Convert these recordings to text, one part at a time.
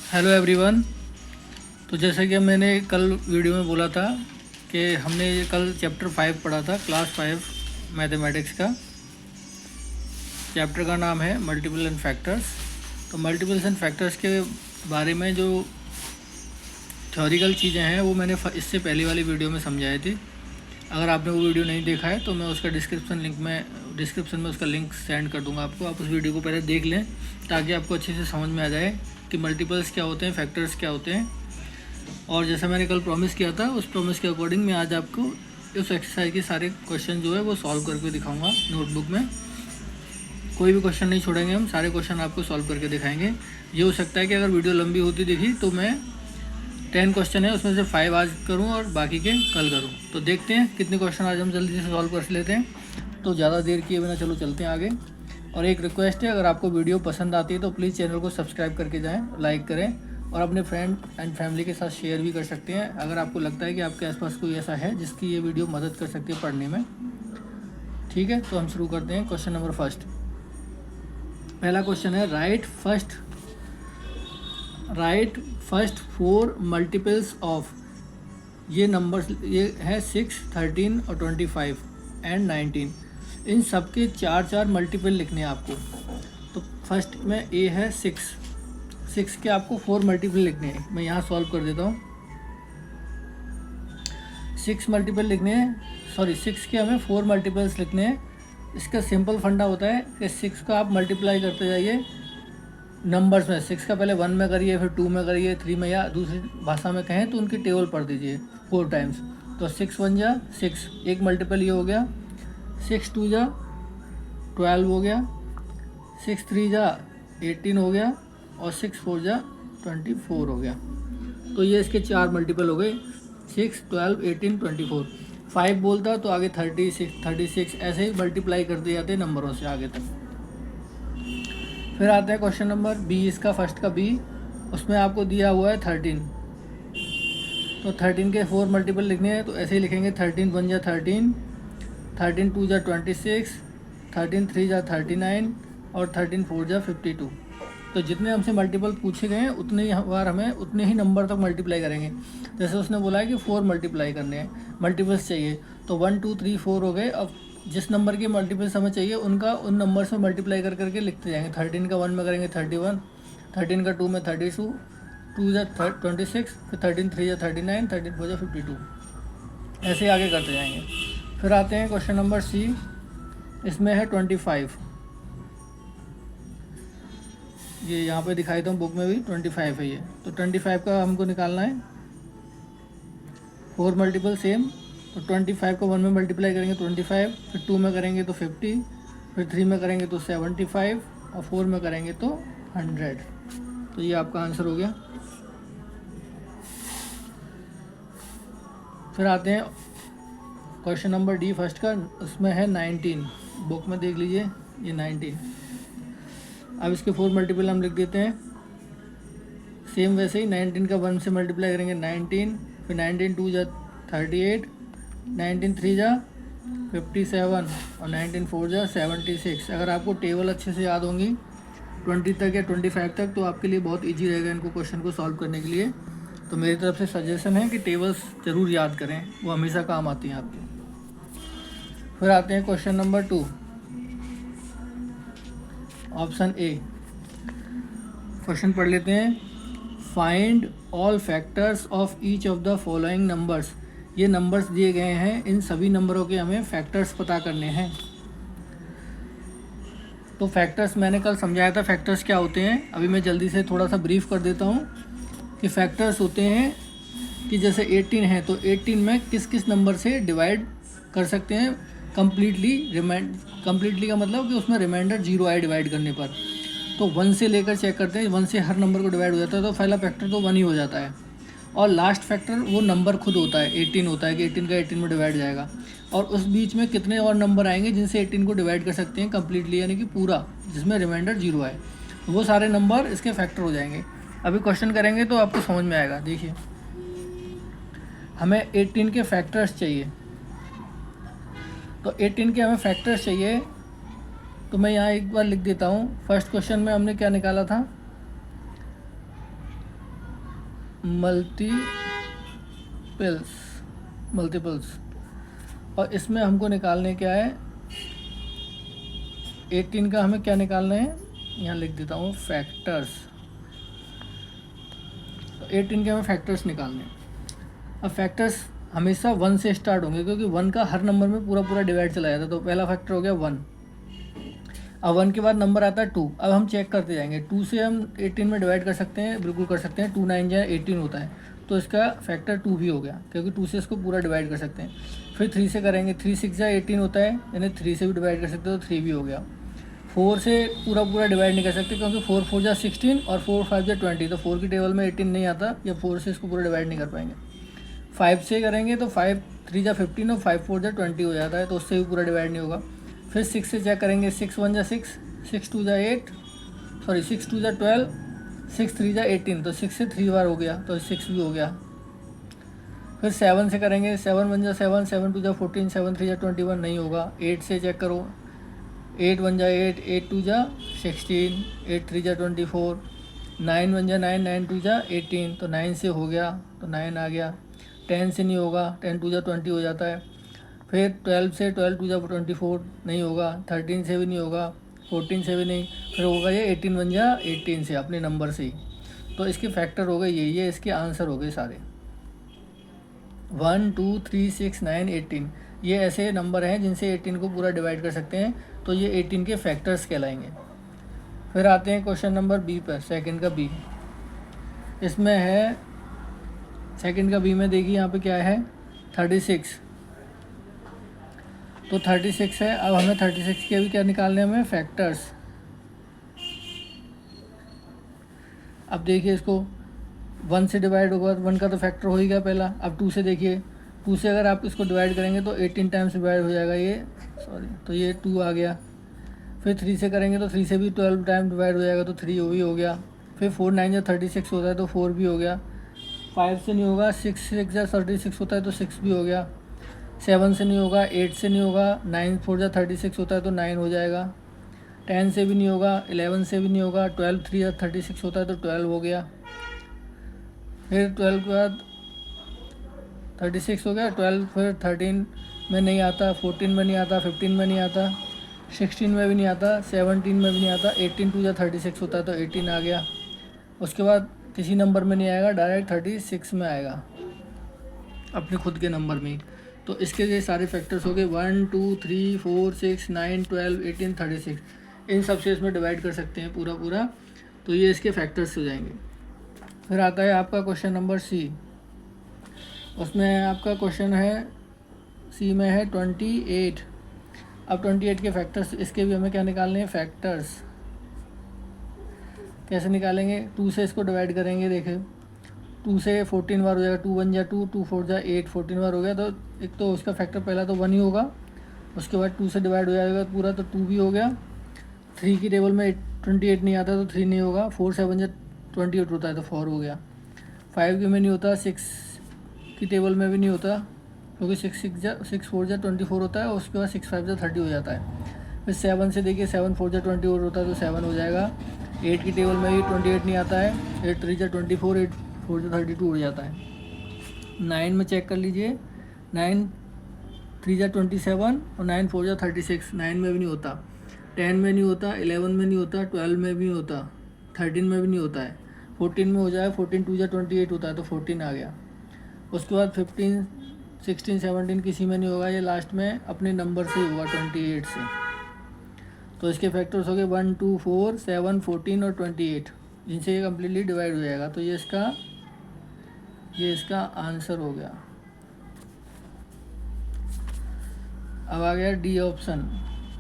Hello everyone. तो जैसा कि मैंने कल वीडियो में बोला था कि हमने कल चैप्टर 5 पढ़ा था, क्लास 5 मैथमेटिक्स का। चैप्टर का नाम है मल्टीपल एंड फैक्टर्स। तो मल्टीपल्स एंड फैक्टर्स के बारे में जो थ्योरिकल चीज़ें हैं वो मैंने इससे पहले वाली वीडियो में समझाई थी। अगर आपने वो वीडियो नहीं देखा है तो मैं उसका डिस्क्रिप्शन में उसका लिंक सेंड कर दूंगा आपको। आप उस वीडियो को पहले देख लें ताकि आपको अच्छे से समझ में आ जाए कि मल्टीपल्स क्या होते हैं, फैक्टर्स क्या होते हैं। और जैसा मैंने कल प्रॉमिस किया था, उस प्रॉमिस के अकॉर्डिंग मैं आज आपको उस एक्सरसाइज के सारे क्वेश्चन जो है वो सॉल्व करके दिखाऊंगा। नोटबुक में कोई भी क्वेश्चन नहीं छोड़ेंगे, हम सारे क्वेश्चन आपको सॉल्व करके दिखाएंगे। ये हो सकता है कि अगर वीडियो लंबी होती दिखी तो मैं 10 क्वेश्चन है उसमें से 5 आज करूं और बाकी के कल करूं। तो देखते हैं कितने क्वेश्चन आज हम जल्दी से सॉल्व कर लेते हैं। तो ज़्यादा देर किए बिना चलो चलते हैं आगे। और एक रिक्वेस्ट है, अगर आपको वीडियो पसंद आती है तो प्लीज़ चैनल को सब्सक्राइब करके जाएँ, लाइक करें और अपने फ्रेंड एंड फैमिली के साथ शेयर भी कर सकते हैं अगर आपको लगता है कि आपके आसपास कोई ऐसा है जिसकी ये वीडियो मदद कर सकती है पढ़ने में। ठीक है, तो हम शुरू करते हैं। क्वेश्चन नंबर फर्स्ट, पहला क्वेश्चन है राइट फर्स्ट 4 मल्टीपल्स ऑफ, ये नंबर्स ये है 6, 13 और 25 एंड 19। इन सब के 4 मल्टीपल लिखने हैं आपको। तो फर्स्ट में ए है 6 के आपको 4 मल्टीपल लिखने हैं। मैं यहाँ सॉल्व कर देता हूँ। 6 मल्टीपल लिखने हैं, 6 के हमें 4 मल्टीपल्स लिखने हैं। इसका सिंपल फंडा होता है कि 6 का आप मल्टीप्लाई करते जाइए नंबर्स में। 6 का पहले 1 में करिए, फिर 2 में करिए, 3 में, या दूसरी भाषा में कहें तो उनकी टेबल पढ़ दीजिए 4 टाइम्स। तो 6 1 जा 6, एक मल्टीपल ये हो गया। 6 2 जा 12 हो गया। 6 3 जा 18 हो गया और 6 4 जा 24 हो गया। तो ये इसके 4 मल्टीपल हो गए, 6 12 18 24। 5 बोलता तो आगे 36 ऐसे ही मल्टीप्लाई करते जाते हैं नंबरों से आगे तक। फिर आता है क्वेश्चन नंबर बी, इसका फर्स्ट का बी, उसमें आपको दिया हुआ है 13। तो 13 के 4 मल्टीपल लिखने हैं, तो ऐसे ही लिखेंगे 13 1 जा 13, 13 2 जा 26, 13 3 जा 39 और 13 4 जा 52। तो जितने हमसे मल्टीपल पूछे गए हैं उतने ही बार हमें उतने ही नंबर तक मल्टीप्लाई करेंगे। जैसे उसने बोला है कि 4 मल्टीप्लाई करने हैं, मल्टीपल्स चाहिए, तो 1 2 3 4 हो गए। अब जिस नंबर के मल्टीपल्स हमें चाहिए उनका उन नंबर्स में मल्टीप्लाई कर करके लिखते जाएंगे। 13 का 1 में करेंगे 31, 13 का 2 में 32, 2 जा 26, फिर 13 3 जा 39, 13 4 जा 52, ऐसे आगे करते जाएंगे। फिर आते हैं क्वेश्चन नंबर सी, इसमें है 25। ये यहाँ पे दिखाई था बुक में भी 25 है ये। तो 25 का हमको निकालना है 4 मल्टीपल सेम। तो 25 को 1 में मल्टीप्लाई करेंगे 25, फिर 2 में करेंगे तो 50, फिर 3 में करेंगे तो 75 और 4 में करेंगे तो 100। तो ये आपका आंसर हो गया। फिर आते हैं क्वेश्चन नंबर डी फर्स्ट का, उसमें है 19। बुक में देख लीजिए ये 19। अब इसके 4 मल्टीपल हम लिख देते हैं सेम वैसे ही। 19 का 1 से मल्टीप्लाई करेंगे 19, फिर 19 2 जा 38, 19 3 जा 57 और 19 4 जा 76। अगर आपको टेबल अच्छे से याद होंगी 20 तक या 25 तक तो आपके लिए बहुत इजी रहेगा इनको क्वेश्चन को सॉल्व करने के लिए। तो मेरी तरफ से सजेशन है कि टेबल्स ज़रूर याद करें, वो हमेशा काम आती हैं आपके। फिर आते हैं question number 2, option A. Question पढ़ लेते हैं। Find all factors of each of the following numbers. ये नंबर्स दिए गए हैं, इन सभी नंबरों के हमें फैक्टर्स पता करने हैं। तो फैक्टर्स मैंने कल समझाया था फैक्टर्स क्या होते हैं। अभी मैं जल्दी से थोड़ा सा ब्रीफ कर देता हूँ कि फैक्टर्स होते हैं कि जैसे 18 है तो 18 में किस किस नंबर से डिवाइड कर सकते हैं कम्प्लीटली का मतलब कि उसमें रिमाइंडर 0 आए डिवाइड करने पर। तो 1 से लेकर चेक करते हैं, 1 से हर नंबर को डिवाइड हो जाता है तो पहला फैक्टर तो 1 ही हो जाता है। और लास्ट फैक्टर वो नंबर खुद होता है, 18 होता है कि 18 का 18 में डिवाइड जाएगा। और उस बीच में कितने और नंबर आएंगे जिनसे 18 को डिवाइड कर सकते हैं कम्प्लीटली, यानी कि पूरा, जिसमें रिमाइंडर 0 आए, वो सारे नंबर इसके फैक्टर हो जाएंगे। अभी क्वेश्चन करेंगे तो आपको समझ में आएगा। देखिए हमें 18 के फैक्टर्स चाहिए, तो 18 के हमें फैक्टर्स चाहिए। तो मैं यहाँ एक बार लिख देता हूँ। फर्स्ट क्वेश्चन में हमने क्या निकाला था, 18 के फैक्टर्स 18 × 18 = 120, 18 × 18 = 180, 18 × 18 = 240, 18 × 18 = 240 और 18 × 18 = 240। मल्टीपल्स। और इसमें हमको निकालने क्या है, 18 का हमें क्या निकालना है, यहाँ लिख देता हूँ फैक्टर्स। 18 के हमें फैक्टर्स निकालने हैं। अब फैक्टर्स हमेशा 1 से स्टार्ट होंगे, क्योंकि 1 का हर नंबर में पूरा पूरा डिवाइड चला जाता है। तो पहला फैक्टर हो गया 1। अब 1 के बाद नंबर आता है 2। अब हम चेक करते जाएंगे, 2 से हम 18 में डिवाइड कर सकते हैं, बिल्कुल कर सकते हैं। 2 9 या 18 होता है, तो इसका फैक्टर 2 भी हो गया, क्योंकि 2 से इसको पूरा डिवाइड कर सकते हैं। फिर 3 से करेंगे, 3 6 या 18 होता है, यानी 3 से भी डिवाइड कर सकते हो, तो 3 भी हो गया। 4 से पूरा पूरा डिवाइड नहीं कर सकते, क्योंकि 4 4 जा 16 और 4 5 जा 20, तो 4 की टेबल में 18 नहीं आता, या 4 से इसको पूरा डिवाइड नहीं कर पाएंगे। 5 से करेंगे तो 5 3 जा 15 और 5 4 जा 20 हो जाता है, तो उससे भी पूरा डिवाइड नहीं होगा। फिर 6 से चेक करेंगे, 6 1 जा 6, 6 2 जा 8, 6 2 जा 12, 6 3 जा 18, तो 6 से 3 बार हो गया, तो 6 भी हो गया। फिर 7 से करेंगे, 7 1 जा 7, 7 2 जा 14, 7 3 जा 21, नहीं होगा। 8 से चेक करो, 8 1 जा 8, 8 2 जा 16, 8 3 जा 24, 9 1 जा 9, 9 2 जा 18, तो 9 से हो गया, तो 9 आ गया। 10 से नहीं होगा, 10 2 जा 20 हो जाता है। फिर 12 से 12 2 जा 24, नहीं होगा। 13 से भी नहीं होगा, 14 से भी नहीं। फिर होगा ये 18 1 जा 18 से, अपने नंबर से ही। तो इसके फैक्टर हो गए ये इसके आंसर हो गए सारे, 1 2 3 6 9 18। ये ऐसे नंबर हैं जिनसे 18 को पूरा डिवाइड कर सकते हैं, तो ये 18 के फैक्टर्स कहलाएंगे। फिर आते हैं क्वेश्चन नंबर बी पर, सेकंड का बी। इसमें है सेकंड का बी में, देखिए यहाँ पे क्या है, 36। तो 36 है। अब हमें 36 के भी क्या निकालने हैं, हमें फैक्टर्स। अब देखिए इसको 1 से डिवाइड होगा, 1 का तो फैक्टर हो ही गया पहला। अब 2 से देखिए, 2 से अगर आप इसको डिवाइड करेंगे तो 18 टाइम्स डिवाइड हो जाएगा ये, तो ये 2 आ गया। फिर 3 से करेंगे तो 3 से भी 12 टाइम डिवाइड हो जाएगा, तो 3 भी हो गया। फिर 4 9 या 36 होता है, तो 4 भी हो गया। 5 से नहीं होगा, 6 6 या 36 होता है, तो 6 भी हो गया। 7 से नहीं होगा, 8 से नहीं होगा, 9 4 या 36 होता है, तो 9 हो जाएगा। 10 से भी नहीं होगा, 11 से भी नहीं होगा, 12 3 या 36 होता है, तो 12 हो गया। फिर 12 के बाद 36 हो गया, 12 फिर 13 में नहीं आता, 14 में नहीं आता, 15 में नहीं आता, 16 में भी नहीं आता, 17 में भी नहीं आता। 18 2 या 36 होता है, तो 18 आ गया। उसके बाद किसी नंबर में नहीं आएगा, डायरेक्ट 36 में आएगा, अपने खुद के नंबर में ही। तो इसके ये सारे फैक्टर्स हो गए, 1 2 3 4 6 9 12 18 36। इन सब से इसमें डिवाइड कर सकते हैं पूरा पूरा, तो ये इसके फैक्टर्स हो जाएंगे। फिर आता है आपका क्वेश्चन नंबर सी। उसमें आपका क्वेश्चन है, सी में है 28। अब 28 के फैक्टर्स, इसके भी हमें क्या निकालने हैं, फैक्टर्स। कैसे निकालेंगे, 2 से इसको डिवाइड करेंगे। देखिए 2 से 14 बार हो जाएगा, 2 1 जा 2, 2 4 जा 8, 14 बार हो गया। तो एक तो उसका फैक्टर पहला तो 1 ही होगा, उसके बाद 2 से डिवाइड हो जाएगा पूरा, तो 2 भी हो गया। 3 की टेबल में 28 नहीं आता, तो 3 नहीं होगा। 4 7 जा 28 होता है, तो 4 हो गया। 5 के में नहीं होता, 6 की टेबल में भी नहीं होता, क्योंकि 6 4 जा 24 होता है, और उसके बाद 6 5 जा 30 हो जाता है। फिर 7 से देखिए, 7 4 जा 24 होता है, तो 7 हो जाएगा। 8 की टेबल में भी 28 नहीं आता है, 8 3 जा 24, 8 4 जा 32 हो जाता है। 9 में चेक कर लीजिए, 9 3 जा 27 और 9 4 जा 36, 9 में भी नहीं होता, 10 में नहीं होता, 11 में नहीं होता, 12 में भी नहीं होता, 13 में भी नहीं होता है, 14 में हो जाए, 14 2 जा 28 होता है, तो 14 आ गया। उसके बाद 15 16 17 किसी में नहीं होगा, ये लास्ट में अपने नंबर से होगा 28 से। तो इसके फैक्टर्स हो गए 1 2 4 7 14 और 28, जिनसे ये कम्प्लीटली डिवाइड हो जाएगा। तो ये इसका आंसर हो गया। अब आ गया डी ऑप्शन।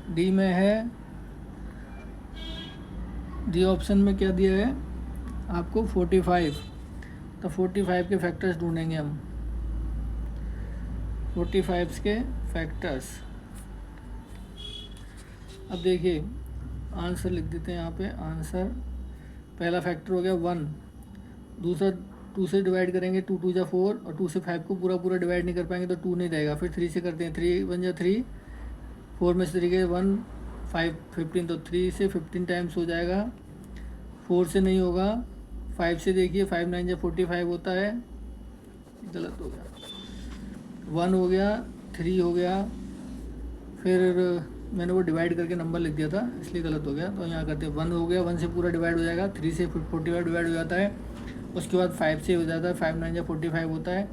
डी में है, डी ऑप्शन में क्या दिया है आपको, 45। तो 45 के फैक्टर्स ढूंढेंगे हम, 45 के फैक्टर्स। अब देखिए आंसर लिख देते हैं यहाँ पे। आंसर, पहला फैक्टर हो गया 1, दूसरा 2 से डिवाइड करेंगे, 2 2 जा 4, और 2 से 5 को पूरा पूरा डिवाइड नहीं कर पाएंगे, तो 2 नहीं रहेगा। फिर 3 से करते हैं, 3 1 जा 3, 4 में से 3 के 1 5 15, तो 3 से 15 टाइम्स हो जाएगा। 4 से नहीं होगा, 5 से देखिए, 5 9 जा 45 होता है, गलत हो गया, 1 हो गया, 3 हो गया, फिर मैंने वो डिवाइड करके नंबर लिख दिया था इसलिए गलत हो गया, तो यहाँ करते हैं 1 हो गया, 1 से पूरा डिवाइड हो जाएगा, 3 से 45 डिवाइड हो जाता है, उसके बाद 5 से हो जाता है, 5 9 जा 45 होता है,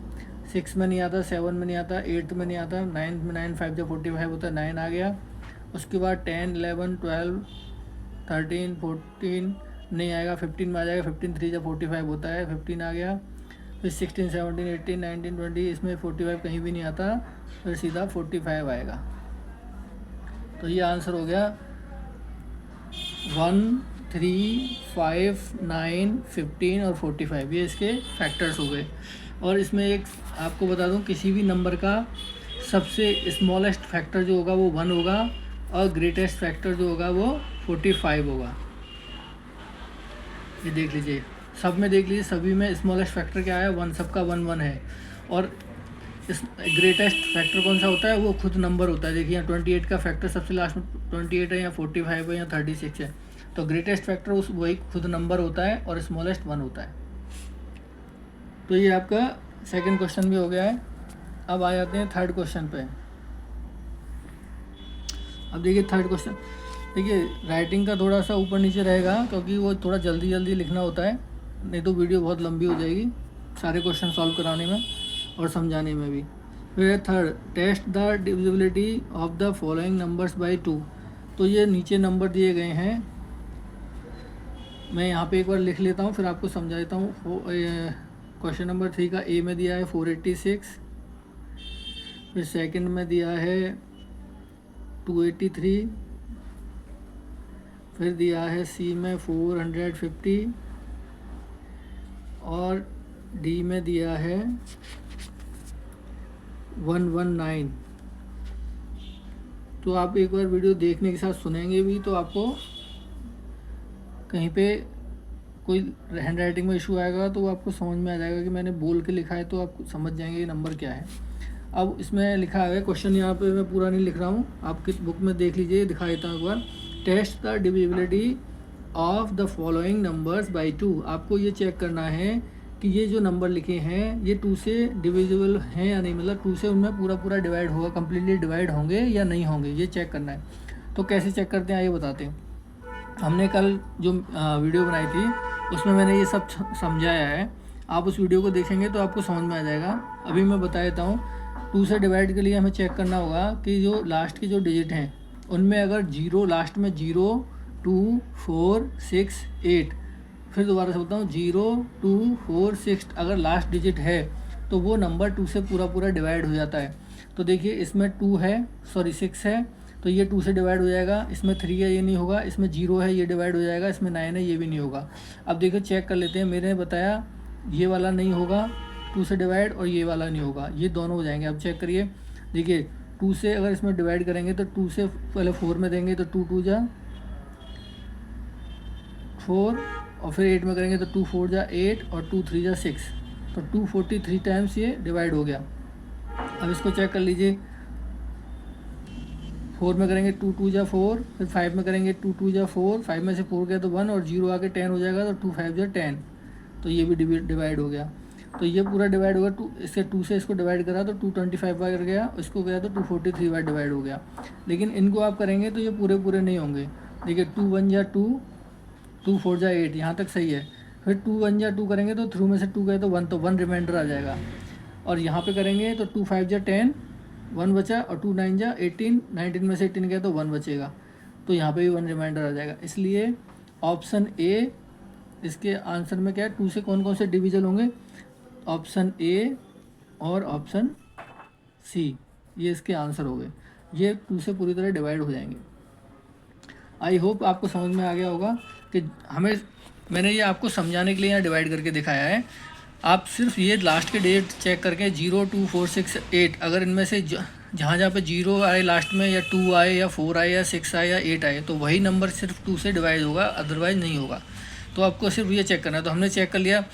6 में नहीं आता, 7 में नहीं आता, 8 में नहीं आता, 9 में 9 5 जा 45 होता है, 9 आ गया, उसके बाद 10 11 12 13 14 नहीं आएगा, 15 में आ जाएगा, 15 3 जा 45 होता है, 15 आ गया, फिर 16 17 18 19 20, इसमें 45 कहीं भी नहीं आता, फिर सीधा 45 आएगा। तो ये आंसर हो गया 1 3 5 9 15 और 45, ये इसके फैक्टर्स हो गए। और इसमें एक आपको बता दूं, किसी भी नंबर का सबसे स्मॉलेस्ट फैक्टर जो होगा वो 1 होगा और ग्रेटेस्ट फैक्टर जो होगा वो 45 होगा। ये देख लीजिए, सब में देख लीजिए, सभी में स्मॉलेस्ट फैक्टर क्या है, 1, सबका 1 1 है। और इस ग्रेटेस्ट फैक्टर कौन सा होता है, वो खुद नंबर होता है। देखिए यहाँ 28 का फैक्टर सबसे लास्ट में 28 है, या 45 है, या 36 है, तो ग्रेटेस्ट फैक्टर उस वही खुद नंबर होता है और स्मॉलेस्ट 1 होता है। तो ये आपका सेकंड क्वेश्चन भी हो गया है। अब आ जाते हैं थर्ड क्वेश्चन पे। अब देखिए थर्ड क्वेश्चन, देखिए राइटिंग का थोड़ा सा ऊपर नीचे रहेगा क्योंकि वो थोड़ा जल्दी जल्दी लिखना होता है, नहीं तो वीडियो बहुत लंबी हो जाएगी सारे क्वेश्चन सॉल्व कराने में और समझाने में भी। फिर third, test the divisibility of the following numbers by 2। तो ये नीचे नंबर दिए गए हैं, मैं यहाँ पे एक बार लिख लेता हूँ फिर आपको समझा देता हूँ। क्वेश्चन नंबर 3 का ए में दिया है 486, फिर सेकंड में दिया है 283, फिर दिया है सी में 450 और डी में दिया है 119। तो आप एक बार वीडियो देखने के साथ सुनेंगे भी तो आपको कहीं पे कोई हैंड राइटिंग में इशू आएगा तो वो आपको समझ में आ जाएगा कि मैंने बोल के लिखा है, तो आप समझ जाएंगे ये नंबर क्या है। अब इसमें लिखा है क्वेश्चन, यहाँ पे मैं पूरा नहीं लिख रहा हूँ, आपकी बुक में देख लीजिए, दिखा देता हूँ एक बार। Test the divisibility of the following numbers by 2। आपको ये चेक करना है कि ये जो नंबर लिखे हैं ये 2 से डिविजिबल हैं या नहीं, मतलब 2 से उनमें पूरा पूरा डिवाइड होगा, कम्प्लीटली डिवाइड होंगे या नहीं होंगे, ये चेक करना है। तो कैसे चेक करते हैं आइए बताते हैं। हमने कल जो वीडियो बनाई थी उसमें मैंने ये सब समझाया है, आप उस वीडियो को देखेंगे तो आपको समझ में आ जाएगा। अभी मैं बता देता हूँ। 2 से डिवाइड के लिए हमें चेक करना होगा कि जो लास्ट के जो डिजिट हैं उनमें अगर 0 लास्ट में 0 2 4 6 8, फिर दोबारा से बोलता हूँ 0 2 4 6 अगर लास्ट डिजिट है तो वो नंबर 2 से पूरा पूरा डिवाइड हो जाता है। तो देखिए इसमें 2 है, सॉरी 6 है, तो ये 2 से डिवाइड हो जाएगा। इसमें 3 है, ये नहीं होगा। इसमें 0 है, ये डिवाइड हो जाएगा। इसमें 9 है, ये भी नहीं होगा। अब देखिए चेक कर लेते हैं। मैंने बताया ये वाला नहीं होगा 2 से डिवाइड और ये वाला नहीं होगा, ये दोनों हो जाएंगे। अब चेक करिए, देखिए 2 से अगर इसमें डिवाइड करेंगे तो 2 से पहले 4 में देंगे तो 2 2 जा 4 और फिर 8 में करेंगे तो 2 4 जा 8 और 2 3 जा 6, तो 243 टाइम्स ये डिवाइड हो गया। अब इसको चेक कर लीजिए। 4 में करेंगे 2 2 जा 4, फिर 5 में करेंगे 2 2 जा 4, 5 में से 4 गया तो 1 और 0 आके 10 हो जाएगा, तो 2 5 जा 10, तो ये भी डिवाइड हो गया। तो ये पूरा डिवाइड होगा। 2 इसके 2 से इसको डिवाइड करा तो 225 बार गया, इसको गया तो 243 बार डिवाइड हो गया। लेकिन इनको आप करेंगे तो ये पूरे पूरे नहीं होंगे। देखिए 2 1 जा 2, 2 4 जा 8, यहाँ तक सही है। फिर 2 1 जा 2 करेंगे तो 3 में से 2 गए तो 1, तो 1 रिमाइंडर आ जाएगा। और यहाँ पे करेंगे तो 2 5 जा 10, 1 बचा, और 2 9 जा 18, 19 में से 18 गया तो 1 बचेगा, तो यहाँ पे भी 1 रिमाइंडर आ जाएगा। इसलिए ऑप्शन ए इसके आंसर में क्या है, 2 से कौन कौन से डिविजन होंगे, ऑप्शन ए और ऑप्शन सी, ये इसके आंसर हो गए। ये 2 से पूरी तरह डिवाइड हो जाएंगे। आई होप आपको समझ में आ गया होगा कि मैंने ये आपको समझाने के लिए यहाँ डिवाइड करके दिखाया है। आप सिर्फ ये लास्ट के डेट चेक करके 0 2 4 6 8, अगर इनमें से जहाँ जहाँ पे 0 आए लास्ट में, या 2 आए, या 4 आए, या 6 आए, या 8 आए, तो वही नंबर सिर्फ 2 से डिवाइड होगा, अदरवाइज़ नहीं होगा। तो आपको सिर्फ ये चेक करना है। तो हमने चेक कर लिया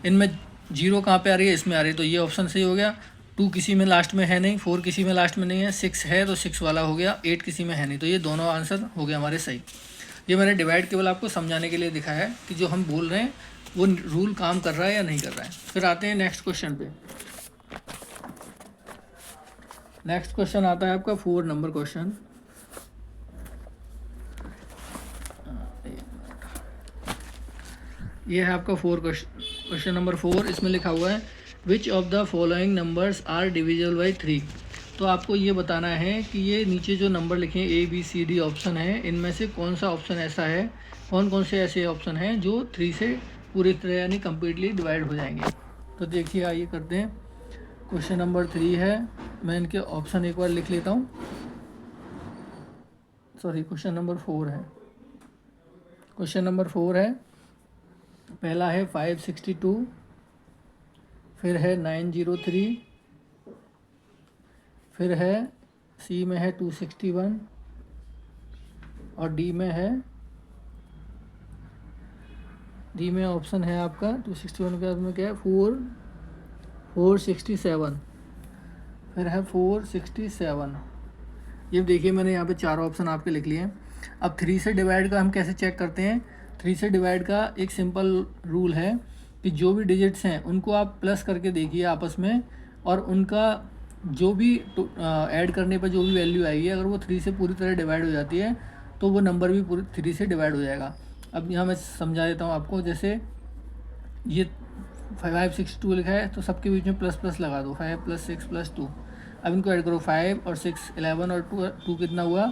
इनमें 0 कहाँ पे आ रही है, इसमें आ रही है, तो ये ऑप्शन सही हो गया। 2 किसी में लास्ट में है नहीं, 4 किसी में लास्ट में नहीं है, 6 है तो 6 वाला हो गया, 8 किसी में है नहीं, तो ये दोनों आंसर हो गए हमारे सही। ये मैंने डिवाइड केवल आपको समझाने के लिए दिखाया है कि जो हम बोल रहे हैं वो रूल काम कर रहा है या नहीं कर रहा है। फिर आते हैं नेक्स्ट क्वेश्चन पे। नेक्स्ट क्वेश्चन आता है आपका 4 नंबर क्वेश्चन। ये है आपका क्वेश्चन नंबर 4। इसमें लिखा हुआ है which of the following numbers are divisible by 3। तो आपको ये बताना है कि ये नीचे जो नंबर लिखे हैं ABCD ऑप्शन है, इनमें से कौन सा ऑप्शन ऐसा है, कौन कौन से ऐसे ऑप्शन हैं जो 3 से पूरी तरह यानी कम्प्लीटली डिवाइड हो जाएंगे। तो देखिए आइए करते हैं। क्वेश्चन नंबर 3 है, मैं इनके ऑप्शन एक बार लिख लेता हूँ। सॉरी, क्वेश्चन नंबर 4 है। क्वेश्चन नंबर 4 है, पहला है 562, फिर है 903, फिर है सी में है 261 और डी में ऑप्शन है आपका 261 के बाद में क्या है 467, फिर है 467। ये देखिए मैंने यहाँ पे 4 ऑप्शन आपके लिख लिए हैं। अब 3 से डिवाइड का हम कैसे चेक करते हैं। 3 से डिवाइड का एक सिंपल रूल है कि जो भी डिजिट्स हैं उनको आप प्लस करके देखिए आपस में, और उनका जो भी ऐड करने पर जो भी वैल्यू आएगी, अगर वो 3 से पूरी तरह डिवाइड हो जाती है तो वो नंबर भी पूरी 3 से डिवाइड हो जाएगा। अब यहाँ मैं समझा देता हूँ आपको। जैसे ये 562 लिखा है तो सबके बीच में प्लस प्लस लगा दो, 5 + 6 + 2। अब इनको ऐड करो, 5 और 6 11 और 2 कितना हुआ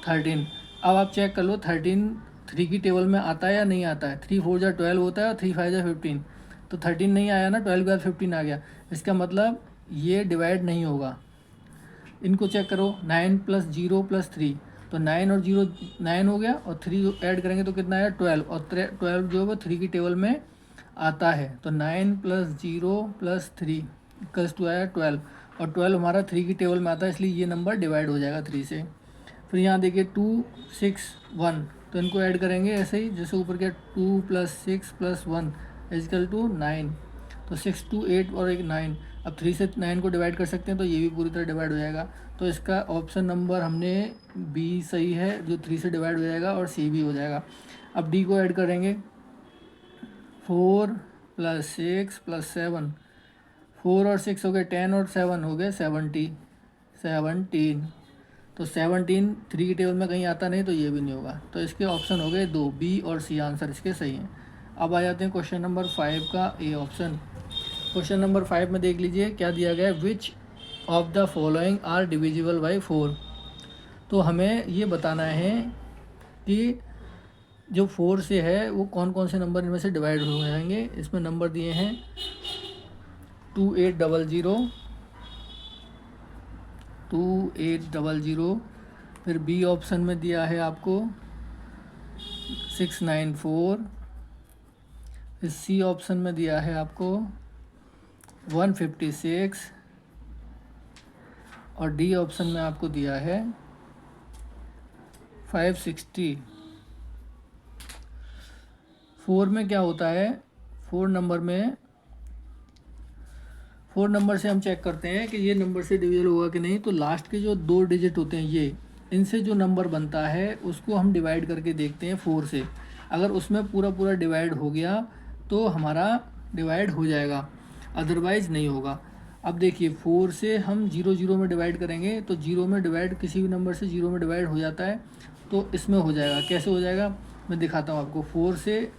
13। अब आप चेक कर लो 13 3 की टेबल में आता है या नहीं आता है। 3 4 × 12 होता है और 3 5 × 15, तो 13 नहीं आया ना, 12 के बाद 15 आ गया। इसका मतलब ये डिवाइड नहीं होगा। इनको चेक करो, 9 + 0 + 3, तो 9 और 0 9 हो गया और 3 ऐड करेंगे तो कितना आया 12, और 12 जो है वो 3 की टेबल में आता है। तो 9 + 0 + 3 = आया 12, और 12 हमारा 3 की टेबल में आता है, इसलिए ये नंबर डिवाइड हो जाएगा 3 से। फिर यहाँ देखिए 2 6 1, तो इनको ऐड करेंगे ऐसे ही जैसे ऊपर क्या 2 + 6 + 1 = 9, तो 6 2 8 और एक 9। अब 3 से 9 को डिवाइड कर सकते हैं, तो ये भी पूरी तरह डिवाइड हो जाएगा। तो इसका ऑप्शन नंबर हमने बी सही है, जो 3 से डिवाइड हो जाएगा, और सी भी हो जाएगा। अब डी को ऐड करेंगे, 4 + 6 + 7, 4 और 6 हो गए 10 और 7 हो गए 17। तो 17 3 की टेबल में कहीं आता नहीं, तो ये भी नहीं होगा। तो इसके ऑप्शन हो गए 2, बी और सी आंसर इसके सही हैं। अब आ जाते हैं क्वेश्चन नंबर 5 का ए ऑप्शन। क्वेश्चन नंबर 5 में देख लीजिए क्या दिया गया है, which of the following are divisible by 4। तो हमें ये बताना है कि जो 4 से है वो कौन कौन से नंबर इनमें से डिवाइड हो जाएंगे। इसमें नंबर दिए हैं 2800, 2800, फिर बी ऑप्शन में दिया है आपको 694, फिर सी ऑप्शन में दिया है आपको 156, और डी ऑप्शन में आपको दिया है 560। 4 में क्या होता है, 4 नंबर से हम चेक करते हैं कि ये नंबर से डिविजल होगा कि नहीं। तो लास्ट के जो 2 डिजिट होते हैं ये, इनसे जो नंबर बनता है उसको हम डिवाइड करके देखते हैं 4 से। अगर उसमें पूरा डिवाइड हो गया तो हमारा डिवाइड हो जाएगा, अदरवाइज़ नहीं होगा। अब देखिए 4 से हम 0 में डिवाइड करेंगे, तो 0 में डिवाइड किसी भी नंबर से 0 में डिवाइड हो जाता है, तो इसमें हो जाएगा। कैसे हो जाएगा मैं दिखाता हूँ आपको। 4 से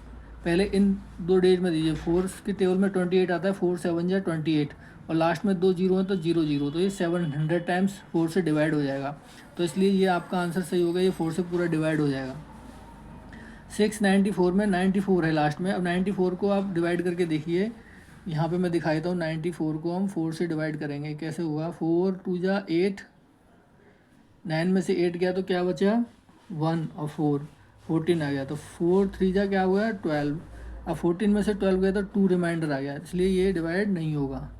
पहले इन 2 डिजिट में दीजिए, 4 की टेबल में 28 आता है, 4 7 × 28, और लास्ट में 2 0 हैं तो 0 0, तो ये 700 टाइम्स 4 से डिवाइड हो जाएगा। तो इसलिए ये आपका आंसर सही होगा, ये 4 से पूरा डिवाइड हो जाएगा। 694 में 94 है लास्ट में। अब 94 को आप डिवाइड करके देखिए, यहाँ पे मैं दिखा देता हूँ। 94 को हम 4 से डिवाइड करेंगे, कैसे हुआ 4 2 × 8, 9 में से 8 गया तो क्या बचा 1 और 4 14 आ गया, तो 4 3 × क्या हुआ 12। अब 14 में से 12 गया तो 2 रिमाइंडर आ गया, इसलिए ये डिवाइड नहीं होगा।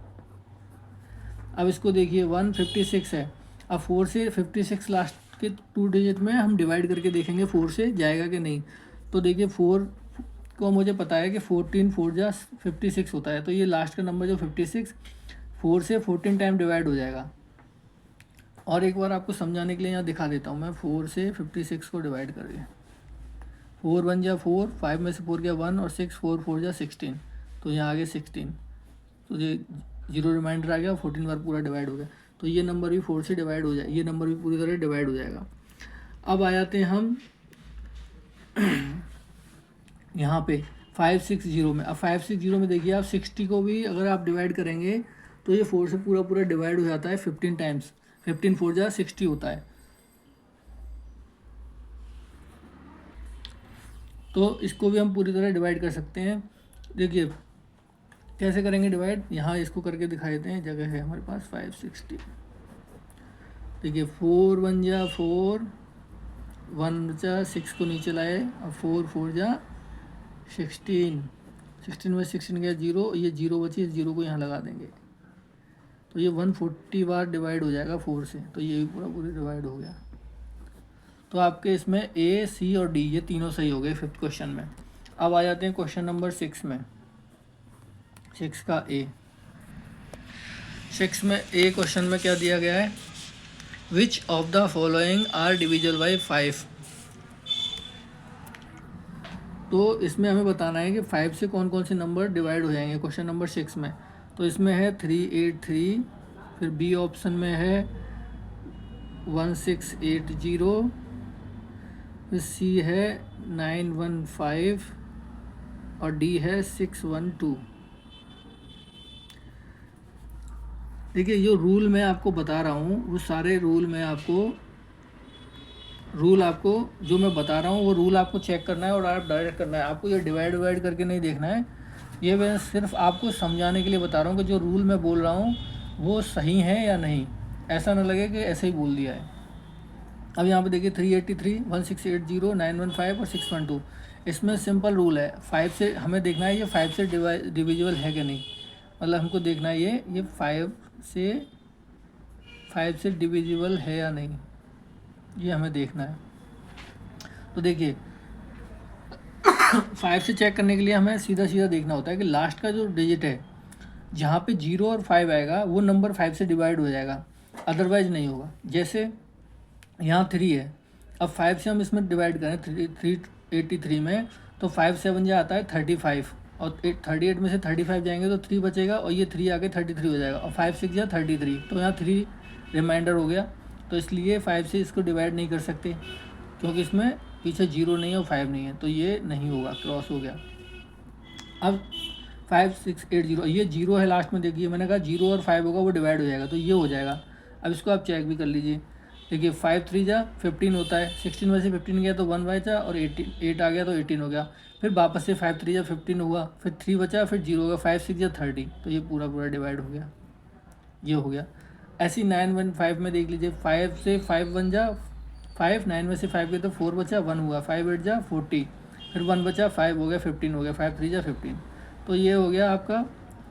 अब इसको देखिए 156 है। अब 4 से 56 लास्ट के 2 डिजिट में हम डिवाइड करके देखेंगे 4 से जाएगा कि नहीं। तो देखिए 4 को मुझे पता है कि 14 4 × 56 होता है, तो ये लास्ट का नंबर जो 56 4 से 14 टाइम डिवाइड हो जाएगा। और एक बार आपको समझाने के लिए यहाँ दिखा देता हूँ मैं, 4 से 56 को डिवाइड करिए। 4 1 जा 4, 5 में से 4 गया 1 और 6 4 4 जा 16, तो यहाँ आगे 16, तो ये 0 रिमाइंडर आ गया, 14 बार पूरा डिवाइड हो गया। तो ये नंबर भी 4 से डिवाइड हो जाए, ये नंबर भी पूरी तरह डिवाइड हो जाएगा। अब आ जाते हैं हम यहाँ पे 560 में। अब 560 में देखिए आप 60 को भी अगर आप डिवाइड करेंगे तो ये 4 से पूरा पूरा डिवाइड हो जाता है 15 टाइम्स, 15 4 जा 60 होता है। तो इसको भी हम पूरी तरह डिवाइड कर सकते हैं। देखिए कैसे करेंगे डिवाइड, यहाँ इसको करके दिखा देते हैं, जगह है हमारे पास 560। देखिए 4 1 जा 4, 1 बचा 6 को नीचे लाए, अब 4 4 जा 16, 16 में 16 गया 0, ये 0 बची, 0 को यहाँ लगा देंगे, तो ये 140 बार डिवाइड हो जाएगा 4 से, तो ये भी पूरा पूरी डिवाइड हो गया। तो आपके इसमें ए सी और डी ये तीनों सही हो गए 5th क्वेश्चन में। अब आ जाते हैं क्वेश्चन नंबर 6 में। 6 का ए, 6 में ए क्वेश्चन में क्या दिया गया है, which of the following are divisible by 5। तो इसमें हमें बताना है कि 5 से कौन कौन से नंबर डिवाइड हो जाएंगे क्वेश्चन नंबर 6 में। तो इसमें है 383, फिर बी ऑप्शन में है 1680, फिर सी है 915 और डी है 612। देखिए जो रूल मैं आपको बता रहा हूँ वो सारे रूल में आपको जो मैं बता रहा हूँ वो रूल आपको चेक करना है और आप डायरेक्ट करना है। आपको ये डिवाइड करके नहीं देखना है, ये मैं सिर्फ आपको समझाने के लिए बता रहा हूँ कि जो रूल मैं बोल रहा हूँ वो सही है या नहीं, ऐसा ना लगे कि ऐसे ही बोल दिया है। अब यहाँ पे देखिए 383, 1680, 915 और 612, इसमें सिंपल रूल है। 5 से हमें देखना है ये 5 से डिविजिबल है कि नहीं, मतलब हमको देखना है ये 5 से डिविजिबल है या नहीं, ये हमें देखना है। तो देखिए 5 से चेक करने के लिए हमें सीधा सीधा देखना होता है कि लास्ट का जो डिजिट है जहाँ पे 0 और 5 आएगा वो नंबर 5 से डिवाइड हो जाएगा, अदरवाइज नहीं होगा। जैसे यहाँ 3 है, अब 5 से हम इसमें डिवाइड करें 383 में, तो 5 7 जो आता है 35 और 38 में से 35 जाएंगे तो 3 बचेगा और ये 3 आके 33 हो जाएगा और 5 6 या 33, तो यहाँ 3 रिमाइंडर हो गया। तो इसलिए 5 से इसको डिवाइड नहीं कर सकते क्योंकि इसमें पीछे 0 नहीं है और 5 नहीं है, तो ये नहीं होगा, क्रॉस हो गया। अब 5680 ये 0 है लास्ट में, देखिए मैंने कहा 0 और 5 होगा वो डिवाइड हो जाएगा, तो ये हो जाएगा। अब इसको आप चेक भी कर लीजिए। देखिए 5 3 जा 15 होता है, 16 में से 15 गया तो 1 बचा और 8 आ गया तो 18 हो गया। फिर वापस से 5 3 जा 15 हुआ, फिर 3 बचा, फिर 0 होगा, 5 6 जा 30, तो ये पूरा पूरा डिवाइड हो गया, ये हो गया। ऐसी 9 1 5 में देख लीजिए, 5 से 5 1 जा 5, 9 में से 5 गया तो 4 बचा, 1 हुआ, 5 8 जा 40, फिर 1 बचा, 5 हो गया, 15 हो गया, 5 3 जा 15, तो ये हो गया आपका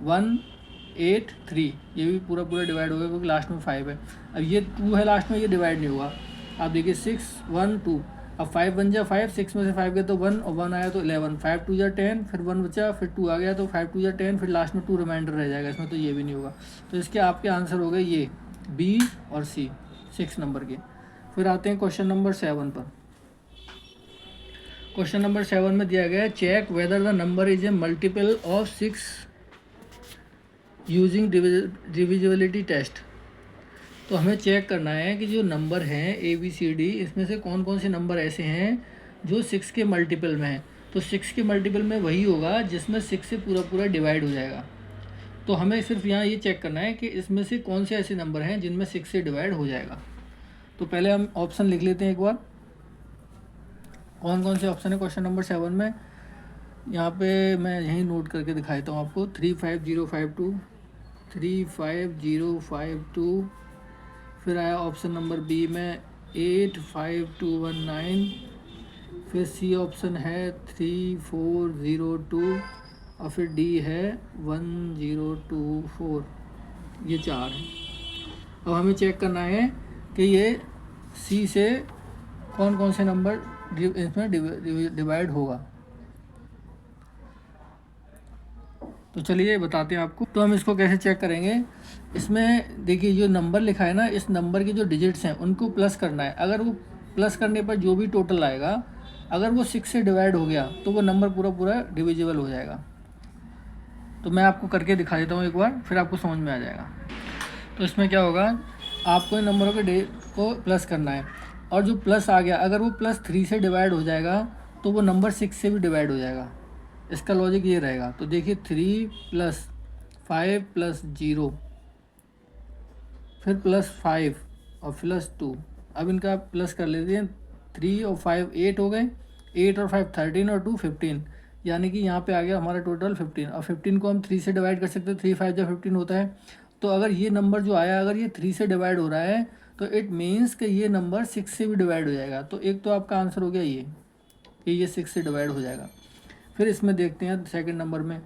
183। ये भी पूरा पूरा डिवाइड हो गया क्योंकि लास्ट में 5 है। अब ये 2 है लास्ट में, ये डिवाइड नहीं हुआ। आप देखिए 6 1 2, अब 5 1 जा 5, 6 में से 5 गया तो 1 और 1 आया तो 11, 5 2 जा 10, फिर 1 बचा, फिर 2 आ गया तो 5 2 जा 10, फिर लास्ट में 2 रिमाइंडर रह जाएगा इसमें, तो ये भी नहीं होगा। तो इसके आपके आंसर हो गए ये बी और सी 6 नंबर के। फिर आते हैं क्वेश्चन नंबर 7 पर। क्वेश्चन नंबर 7 में दिया गया है, check whether the number is a multiple of 6 using divisibility test. तो हमें चेक करना है कि जो नंबर हैं ABCD, इसमें से कौन कौन से नंबर ऐसे हैं जो 6 के मल्टीपल में हैं। तो 6 के मल्टीपल में वही होगा जिसमें 6 से पूरा पूरा डिवाइड हो जाएगा। तो हमें सिर्फ यहाँ ये चेक करना है कि इसमें से कौन से ऐसे नंबर हैं जिनमें 6 से डिवाइड हो जाएगा। तो पहले हम ऑप्शन लिख लेते हैं एक बार, कौन कौन से ऑप्शन है क्वेश्चन नंबर 7 में। यहाँ पे मैं यहीं नोट करके दिखा देता हूँ आपको, 35052, 35052, फिर आया ऑप्शन नंबर बी में 85219, फिर सी ऑप्शन है 3402 और फिर डी है 1024, ये 4 है। अब हमें चेक करना है कि ये सी से कौन कौन से नंबर इसमें डिवाइड होगा। तो चलिए बताते हैं आपको। तो हम इसको कैसे चेक करेंगे, इसमें देखिए जो नंबर लिखा है ना, इस नंबर के जो डिजिट्स हैं उनको प्लस करना है। अगर वो प्लस करने पर जो भी टोटल आएगा अगर वो 6 से डिवाइड हो गया तो वो नंबर पूरा पूरा डिविजिबल हो जाएगा। तो मैं आपको करके दिखा देता हूँ एक बार, फिर आपको समझ में आ जाएगा। तो इसमें क्या होगा, आपको इन नंबरों के डे को प्लस करना है, और जो प्लस आ गया अगर वो +3 से डिवाइड हो जाएगा तो वो नंबर 6 से भी डिवाइड हो जाएगा। इसका लॉजिक ये रहेगा। तो देखिए 3 + 5 + 0 फिर +5 और +2। अब इनका प्लस कर लेते हैं। 3 और 5 8 हो गए, 8 और 5 13 और 2 15, यानी कि यहाँ पे आ गया हमारा टोटल 15। और 15 को हम 3 से डिवाइड कर सकते हैं, 3 5 जब 15 होता है। तो अगर ये नंबर जो आया अगर ये 3 से डिवाइड हो रहा है तो इट मीन्स कि ये नंबर 6 से भी डिवाइड हो जाएगा। तो एक तो आपका आंसर हो गया ये कि ये 6 से डिवाइड हो जाएगा। फिर इसमें देखते हैं सेकंड नंबर में,